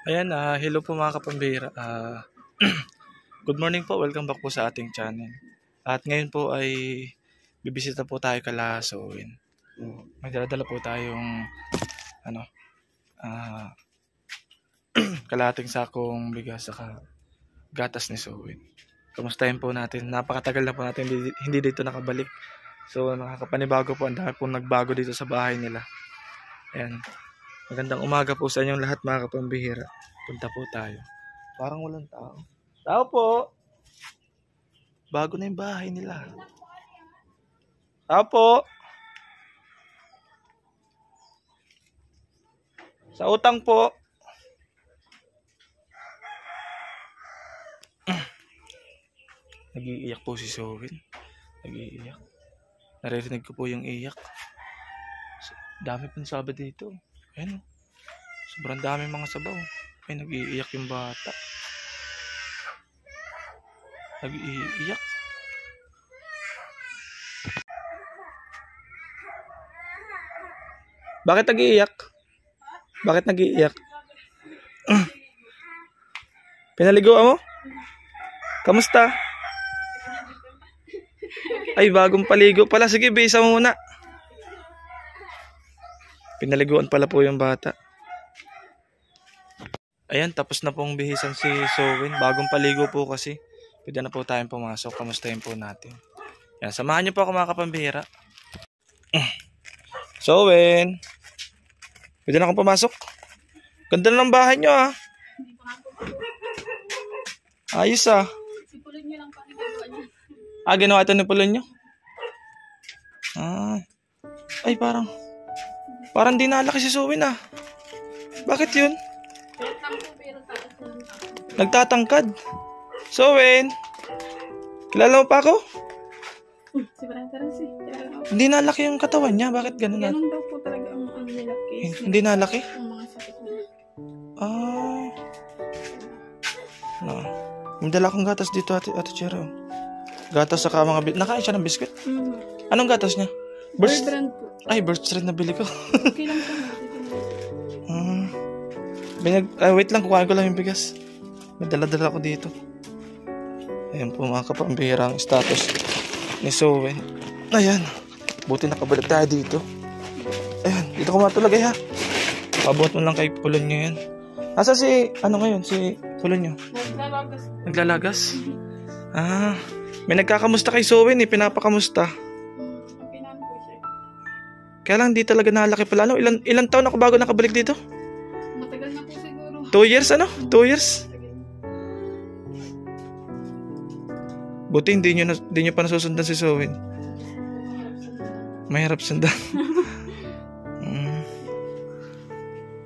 Ayan, hello po mga kapambira. Good morning po, welcome back po sa ating channel. At ngayon po ay bibisita po tayo kala Sowin. May dala po tayong kalahating sakong bigas saka gatas ni Sowin. Kamustahin po natin. Napakatagal na po natin hindi dito nakabalik. So nakakapanibago po, ang dami po nagbago dito sa bahay nila. Ayan. Magandang umaga po sa inyong lahat mga kapambihira. Punta po tayo. Parang walang tao. Tao po! Bago na yung bahay nila. Tao po! Sa utang po! Nag-iiyak po si Sowin. Nag-iiyak. Naririnig ko po yung iyak. Dami pang sabi dito. Ayan, sobrang dami mga sabaw. Ay, nag-iiyak yung bata. Nag-iiyak. Bakit nag-iiyak? Bakit nag-iiyak? Pinaliguan mo? Kamusta? Ay, bagong paligo pala. Sige, bisa mo muna. Pinaliguan pala po yung bata. Ayan, tapos na pong bihisan si Sowin. Bagong paligo po kasi. Pwede na po tayong pumasok. Kamustahin po natin. Ayan, samahan niyo po ako mga kapambihira. Sowin! Pwede na akong pumasok. Ganda na ng bahay niyo ah. Ayos ah. Si Pulon nyo lang pa nagagawa niya. Ginawa ito ni Pulon nyo? Ay, Parang di nalaki si Sowin ah. Bakit yun? Nagtatangkad. Sowin! Kilala mo pa ako? Si Brother si. Hindi nalaki yung katawan niya. Bakit ganun na? Ganun daw po talaga ang nila case. Hindi nalaki? Ang mga sakit nila. May dala akong gatas dito, Ate Chero. Gatas saka mga nakain siya ng biscuit. Anong gatas niya? Bird brand po. Ay, Birch red na bili ko. Okay lang po. Wait lang, kukuhain ko lang yung bigas. May dala-dala ko dito. Ayan po mga kapambihira ang status ni Sowin. Ayan. Buti nakabalik tayo dito. Ayan, dito ko matulagay ha. Pabuhat mo lang kay Pulon nyo yan. Nasa si Pulon nyo? Naglalagas. Naglalagas? May nagkakamusta kay Sowin eh, pinapakamusta. Okay naman po siya. Kaya lang di talaga nalaki pala. Ilan taon ako bago nakabalik dito? Matagal na po siguro. 2 years 2 years? Buti hindi nyo pa nasusundan si Sowin. Mahirap sundan.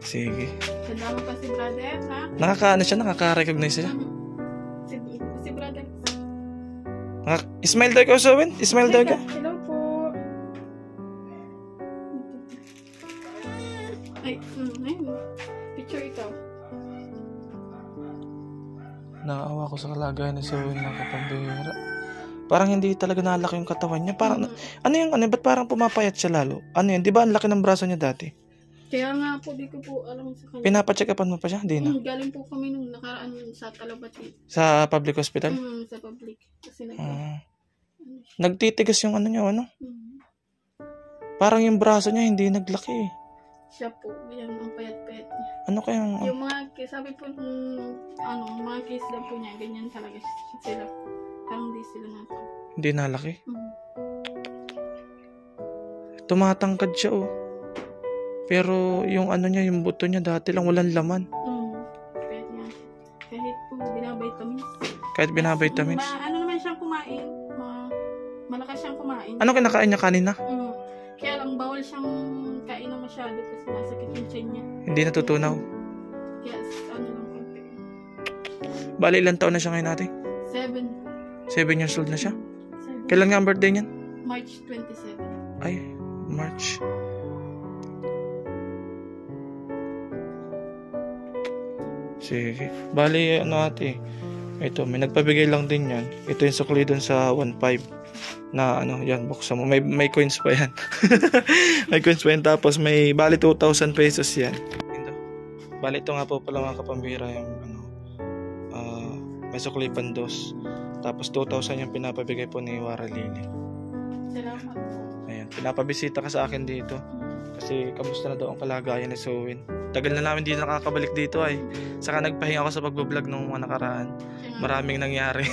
Sige. Salamat pa si Brother ha. Nakaka-recognize siya. Si Brother. Smile daw ka, Sowin? Smile daw ka? Hello po. Ay, picture ikaw. Nakaawa ko sa kalagayan ni Sowin mga kapambihira. Parang hindi talaga nalaki yung katawan niya. Parang, ba't parang pumapayat siya lalo? Ano yun, di ba ang laki ng braso niya dati? Kaya nga po, di ko po alam sa kanya. Pinapacheck-upan mo pa siya? Hindi na? Galing po kami nung nakaraan sa Talabati. Sa public hospital? Sa public. Kasi nagtitigas yung niya, Parang yung braso niya hindi naglaki eh. Siya po, yan ang payat-payat niya. Ano kayang... Yung mga case, sabi po mga case daw po niya, ganyan talaga sila. Parang hindi sila natang. Hindi nalaki? Tumatangkad siya oh. Pero yung niya, yung buto niya dati lang walang laman. Payat niya. Kahit po binavitamins. Kahit binavitamins? Naman siyang kumain. Malakas siyang kumain. Ano kinakain niya kanina? Kaya lang bawal siyang kain na masyado kasi nasakit yung tiyan niya. Hindi natutunaw? Kaya lang konti. Bali ilang taon na siya ngayon ate? 7. 7 years old na siya? 7. Kailan nga ang birthday niyan? March 27. Ay, March. Sige. Bali, ate. Ito, may nagpabigay lang din yan. Ito yung sukli dun sa 1.5. Na yan, buksan mo. May coins pa yan. May coins pa yan. Tapos may bali 2,000 pesos yan. Ito. Bali, ito nga po pala mga kapambira yung mesoclipan dos. Tapos 2,000 yung pinapabigay po ni Wara Lily. Salamat po. Ayan, pinapabisita ka sa akin dito. Kasi kamusta na daw ang kalagayan ni Sowen. Tagal na namin dito nakakabalik dito ay. Saka nagpahinga ako sa pagbablog nung mga nakaraan. Maraming nangyari.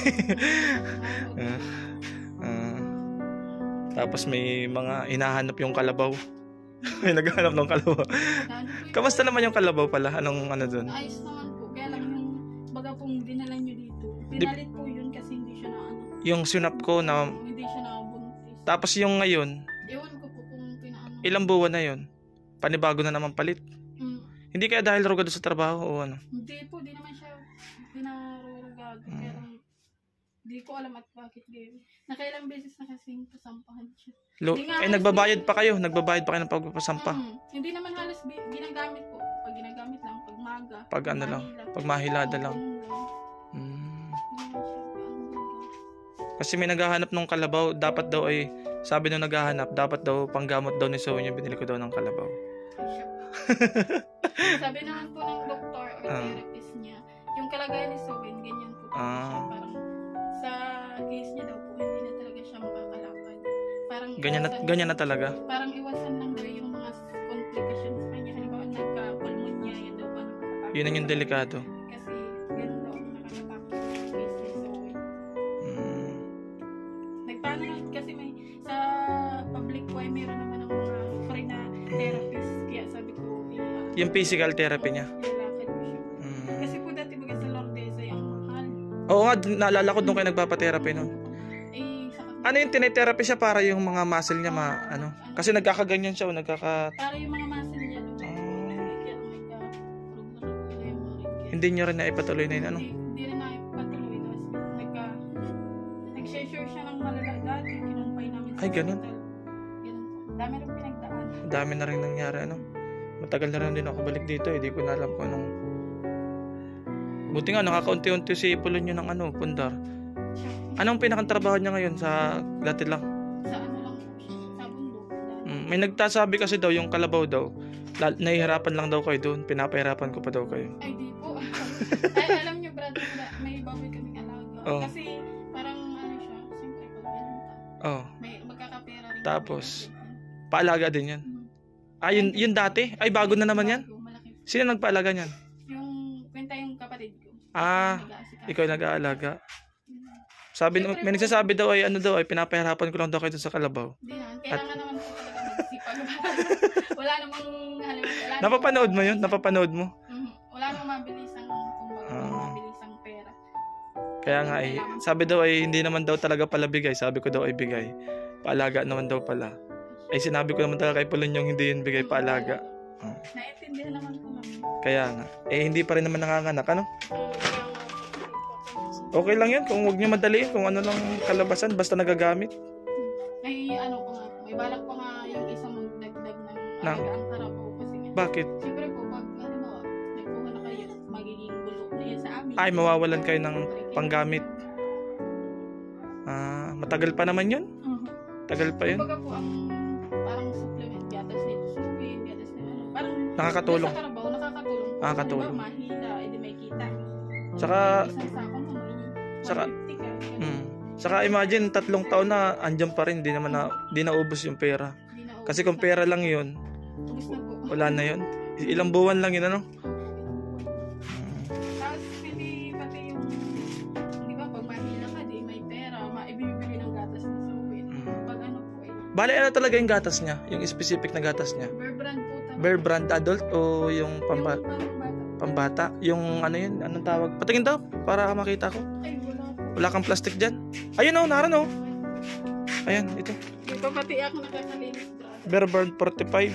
Tapos may mga hinahanap yung kalabaw. May naghahanap ng kalabaw. Kamusta naman yung kalabaw pala? Anong ano dun? Ayos naman po. Kaya lang yung baga pong dinala nyo dito. Pinalit po yun kasi hindi siya na ano. Yung sinap ko na... Hindi siya nakabuntis. Tapos yung ngayon, Ewan ko po kung pinaano. ilang buwan na yun? Panibago na naman palit. Hindi kaya dahil rugado sa trabaho o ano? Hindi po, di naman siya pinarurugado. Pero di ko alam at bakit ganyan. Nakailang beses na kasing pasampahan siya. Nagbabayad pa kayo? Nagbabayad pa kayo ng pagpapasampa? Hindi naman halos ginagamit po. Pag ginagamit lang, pag maga. Pag ano lang? Pag mahilada lang? Kasi may naghahanap ng kalabaw, dapat daw ay, sabi nung naghahanap, dapat daw panggamot daw ni Sonia, binili ko daw ng kalabaw. Sabi naman po ng doktor or therapist niya, yung kalagayan ni Sowen, ganyan po siya. Parang sa case niya daw po, hindi na talaga siya makakalakad. Parang ganyan na talaga? Parang iwasan lang daw yung mga complications sa kanya. Halimbawa, nagka-pulmonya, yan daw pa nakakatakot. Yun yung delikado. Kasi ganun daw ang nakakatakot sa case ni Sowen. Nagpaano kasi may sa public po ay meron naman ng mga free na therapist. Kaya sabi ko, yung physical therapy niya? Ilakad ko siya. Kasi po dati baga sa Lordesa yung mahal. Oo nga, naalala ko doon kayo nagpapatherapy nun. Ano yung tinetherapy siya para yung mga muscle niya ano? Kasi nagkakaganyan siya o Para yung mga muscle niya doon. Hindi niyo rin naipatuloy na yun, ano? Hindi rin naipatuloy. Nag-share siya ng malala dati. Kinumpay namin sa ay, ganun? Dami rin pinagdaan. Dami na rin nangyari, ano? Matagal na rin din ako balik dito, hindi ko na alam kung anong... Buti nga, nakakaunti-unti si Ipulon nyo ng pundar. Anong pinakatrabaho niya ngayon sa dati lang? Sa ano lang po siya, sa bundok. May nagtasabi kasi daw, yung kalabaw daw, nahihirapan lang daw kayo doon, pinapahirapan ko pa daw kayo. Ay, di po. Ay, alam nyo, brother, may baboy kaming alaga. Kasi parang ano siya, siyempre pag binenta, may magkakapera rin. Tapos, paalaga din yan. Yun dati? Ay, bago na naman yan? Sino nagpaalaga niyan? Yung kwenta yung kapatid ko. Ikaw yung nag-aalaga. Sabi, may nagsasabi daw ay pinapahirapan ko lang daw kayo sa kalabaw. Hindi naman. Kailangan naman po talaga magsipag. Wala namang halimbawa. Napapanood mo yun? Napapanood mo? Wala namang mabilisang pera. Kaya nga sabi daw ay hindi naman daw talaga pala bigay. Sabi ko daw ay bigay. Paalaga naman daw pala. Ay sinabi ko naman talaga kay Pulon yung hindi yun bigay paalaga. Naintindihan naman po kami. Kaya nga. hindi pa rin naman nanganganak, ano? Okay lang yan kung huwag nyo madaliin kung ano lang kalabasan basta nagagamit. May ko nga po. May balak pa nga yung isang magdagdag ng alagaan karabaw kasi nga. Bakit? Siyempre po pag halimbawa nagkuha na kayo magiging gulo na yan sa amin. Ay mawawalan kayo ng panggamit. Matagal pa naman yun? Tagal pa yun? Kumbaga po ang parang supplement, gatas nito supin, gatas nito parang nakakatulong. Sa karabaw nakakatulong. Nakakatulong. Diba, mahila, edi may kita. Saka isang sako mo Saka imagine 3 taon na andyan pa rin, di naubos yung pera. Kasi kung pera lang yun, wala na yun. Ilang buwan lang yun, ano? Tapos hindi pati yung, di ba, pag mahila ka, di may pera, maibibili ng gatas ni Sowen. Pag ano po bale, ano talaga yung gatas niya? Yung specific na gatas niya? Bear Brand po. Bear Brand adult o yung pambata? Yung ano yun? Anong tawag? Patingin daw para makita ko. Ay, wala kang plastic dyan. Ayun naran Ayan, ito. Pati ako nakakalinis, brother. Bear Brand 45.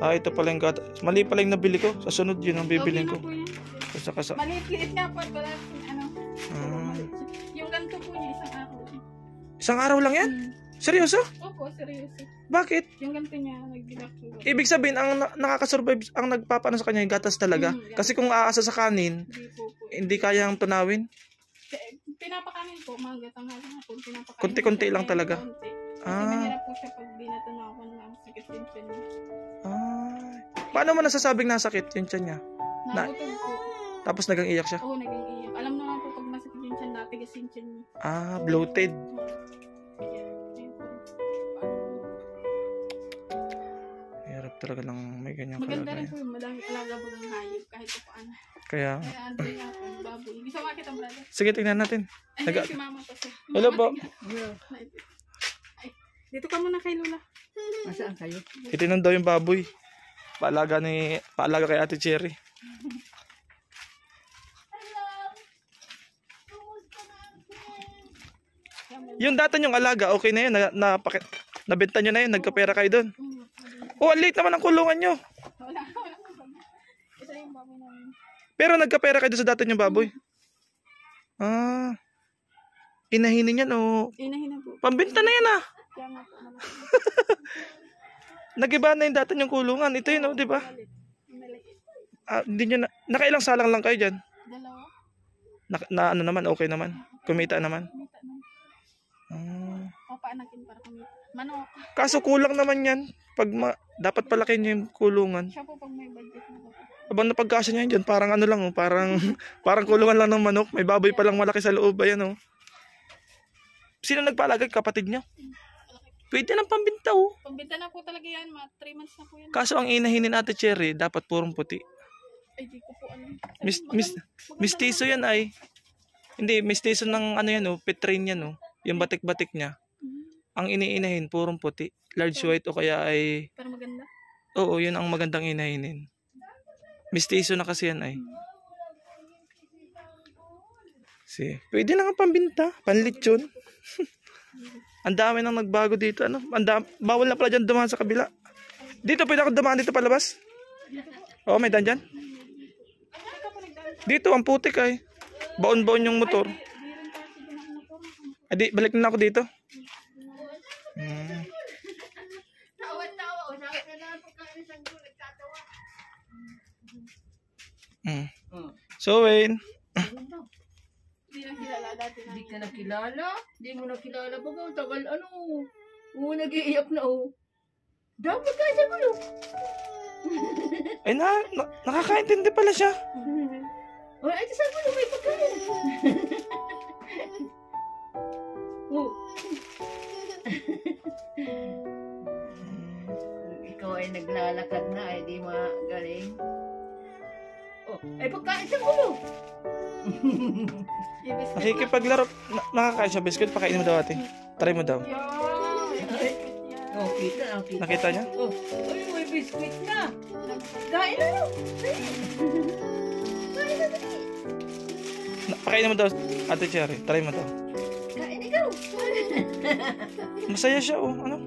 Ito pala yung gatas. Mali pala yung nabili ko. Sa sunod yun ang bibilin ko. Maliit nga po. Wala yung ganito po niya, isang araw. Isang araw lang yan? Seryoso? Opo, seryoso. Bakit? Yung ganito niya, nagbilak po. Ibig sabihin, ang nakakasurvive, ang nagpapano sa kanya yung gatas talaga. Kasi kung aasa sa kanin, hindi kayang tunawin. Pinapakanin po, mga gatang po. Kunti-kunti lang talaga. Kasi mahirap po siya pag di natunawan ng sakit din siya. Paano mo nasasabing nasakit yung tiyan niya? Nabutog po. Tapos nagang iyak siya? Oo, nag-iiyak. Alam naman po pag masakit yung tiyan, natigas yung tiyan niya. Ah, bloated. Hirap talaga ng may ganyan Maganda rin kalagayan. po yung madaming alaga bagang hayop kahit pa paano. Kaya, Kaya ano yung ako, baboy. Gusto mo makita, brother? sige, tingnan natin. Ay, Nag- si mama pa siya. Hello po. Ay, dito ka muna kay Lola. Masaan kayo? Itinan daw yung baboy. Paalaga kay Ate Cherry. Yung dati yung alaga, okay na yun. Nabenta nyo na yun. Nagkapera kayo doon. Oh, ang late naman ang kulungan nyo. Wala. Ito yung baboy namin. Pero nagkapera kayo doon sa dati yung baboy. Ah. Inahinin yan o. Inahin na po. Pambenta na yan ah. Kaya nga po, malaki. Nagiba na yung dati yung kulungan. Ito yun o, di ba? Maliit. Ah, hindi nyo na. Nakailang salang lang kayo dyan. Dalawa. Ano naman, okay naman. Kumita naman. Kumita na. Ah. Papaanakin para kumita. Manok. Kaso kulang naman yan. Dapat palakin nyo yung kulungan. Siya po pag may budget na po. Abang napagkasya nyo yun dyan, parang ano lang, oh, parang kulungan lang ng manok. May baboy pa lang malaki sa loob. Ayan, oh. Sino nagpalagay? Kapatid nyo? Pwede nang pambinta, oh. Pagbenta na po talaga yan, mga 3 months na po yan. Kaso ang inahinin Ate Cherry, dapat purong puti. Ay, di ko po alam. Mistiso yan ay. Hindi, mistiso ng ano yan, oh, petrain yan, oh. Yung batik-batik niya. Ang iniinahin, purong puti. Large white o kaya ay... Pero maganda. Oo, yun ang magandang inahinin. Mistiso na kasi yan ay. Pwede na nga pambinta. Panlitsyon. Ang dami nang nagbago dito. Ano? Bawal na pala dyan dumaan sa kabila. Dito, pwede ako dumaan dito palabas? Oo, may daan dyan. Dito, ang putik ay. Baon-baon yung motor. Adi, balik na ako dito. So, Wayne. Hindi na kilala dati na. Hindi ka nakilala? Hindi mo nakilala ba? Tagal ano? Oo, nag-iiyak na oh. Dapat ka sa gulo. Ay nakakaintindi pala siya. Oh, ay, sa gulo may pagkain. Oh. Ikaw ay naglalakad na, ay di magaling. Oh, ay pagkain sa gulo. Nakikipaglaro. Nakakain siya biscuit. Pakainin mo daw ate. Try mo daw. Oh, kita. Nakita niya? Oh, ay, may biscuit na. Kain na no. Kain na dali. Pakainin mo daw Ate Cherry. Try mo daw. Kain ikaw. Masaya siya oh. Ano?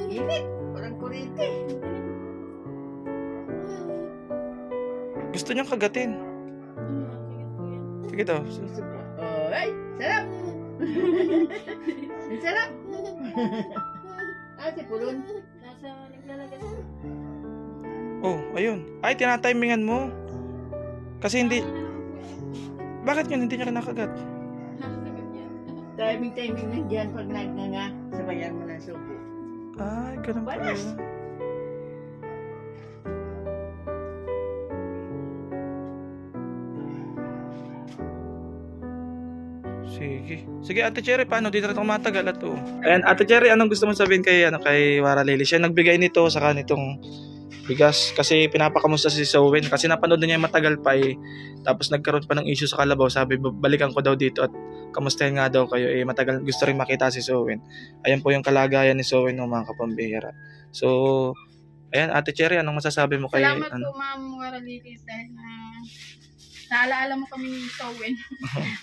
Init. Walang kurente. Gusto niyang kagatin. Sige daw. Oh, ay, sarap. Ang sarap. Si Pulon. Nasa naglalagas. Oh, ayun. Ay, tinatimingan mo. Kasi hindi... Bakit yun? Hindi niya kinakagat. Nakasagot niya. Timing lang dyan pag nagnganga. Sabayan mo ng suko. Ay, ganun pala. Balas. Sige Ate Cherry, paano? Dito na matagal at oh. Ayan, Ate Cherry, anong gusto mong sabihin kay Wara Lily? Siya nagbigay nito saka nitong bigas kasi pinapakamusta si Sowen kasi napanood na niya yung matagal pa eh. Tapos nagkaroon pa ng issue sa Kalabaw. Sabi, balikan ko daw dito at kamustahin nga daw kayo. Eh, matagal gusto rin makita si Sowen. Ayan po yung kalagayan ni Sowen ng mga kapambihira. So, ayan, Ate Cherry, anong masasabi mo kay... Salamat po, Ma'am Wara Lily, dahil naalaala mo kami ni Sowen.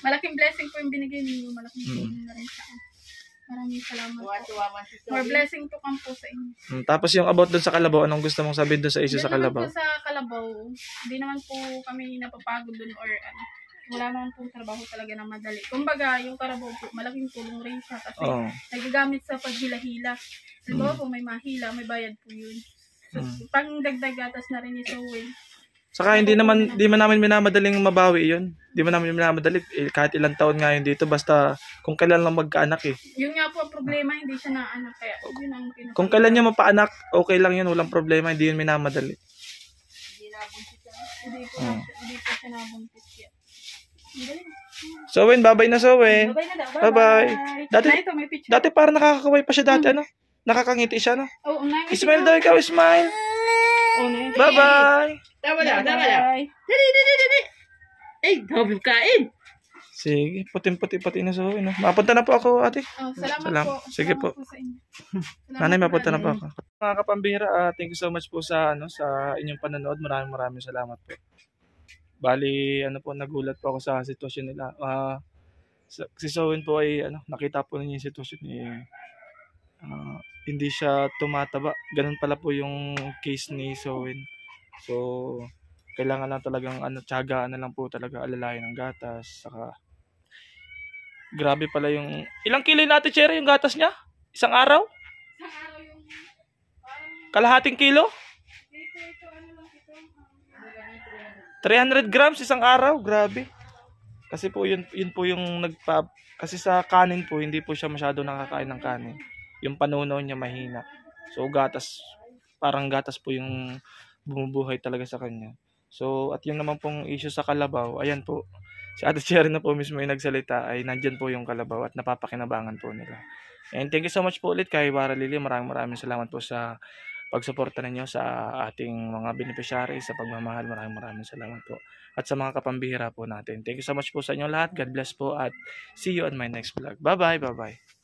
Malaking blessing po yung binigay ninyo. Malaking blessing na rin sa akin. Maraming salamat po. More blessing to come po sa inyo. Tapos yung about doon sa Kalabaw, anong gusto mong sabihin doon sa issue sa Kalabaw? Doon naman po sa Kalabaw, hindi naman po kami napapagod doon or ano. Wala naman po trabaho talaga ng madali. Kumbaga, yung Kalabaw po, malaking tulong rin siya kasi nagagamit sa paghila-hila. Halimbawa po may mahila, may bayad po yun. So, pang dagdag gatas na rin ni Sowen. Saka hindi man namin minamadaling mabawi yun. Hindi man namin minamadali. Kahit ilang taon nga yun dito, basta kung kailan lang magkaanak eh. Yun nga po ang problema, hindi siya na anak. Kaya yun ang Kung kailan niya mapaanak, okay lang yun, walang problema, hindi yun minamadali. Hindi po siya nabuntis yan. Ang galing. Sowin, bye-bye na Sowin. Bye-bye na daw. Bye-bye. Na ito, may picture. Dati parang nakakakaway pa siya dati, ano? Nakakangiti siya, no? Oo, Smile daw ikaw, smile. Bye-bye. Tama na. Dali. Ay, dami kain. Sige, puting-puti pati na Sowin, no? Mapunta na po ako, ate. Salamat po. Sige po. Salamat sa inyo. Nanay, mapunta na po ako. Mga kapambira, thank you so much po sa sa inyong panonood. Maraming salamat po. Bali, nagulat po ako sa sitwasyon nila. Si Sowin po ay nakita po niya yung sitwasyon niya. Hindi siya tumataba. Ganun pala po yung case ni Sowin. So, kailangan lang talagang tiyagaan na lang po talaga, alalayan ng gatas. Saka grabe pala yung ilang kilo natin, Cherry, yung gatas niya? Isang araw? Isang araw yung Kalahating kilo? ito, ano lang ito. 300 grams isang araw, grabe. Kasi po yun po yung kasi sa kanin po, hindi po siya masyado nakakain ng kanin. Yung panunaw niya mahina. So parang gatas po yung bumubuhay talaga sa kanya. So at yung naman pong issue sa kalabaw, ayan po. Si Ate Cherry na po mismo yung nagsalita, ay nandyan po yung kalabaw at napapakinabangan po nila. And thank you so much po ulit kay Bara Lily. Maraming salamat po sa pagsuporta ninyo sa ating mga beneficiary, sa pagmamahal. Maraming salamat po. At sa mga kapambihira po natin. Thank you so much po sa inyo lahat. God bless po at see you on my next vlog. Bye-bye.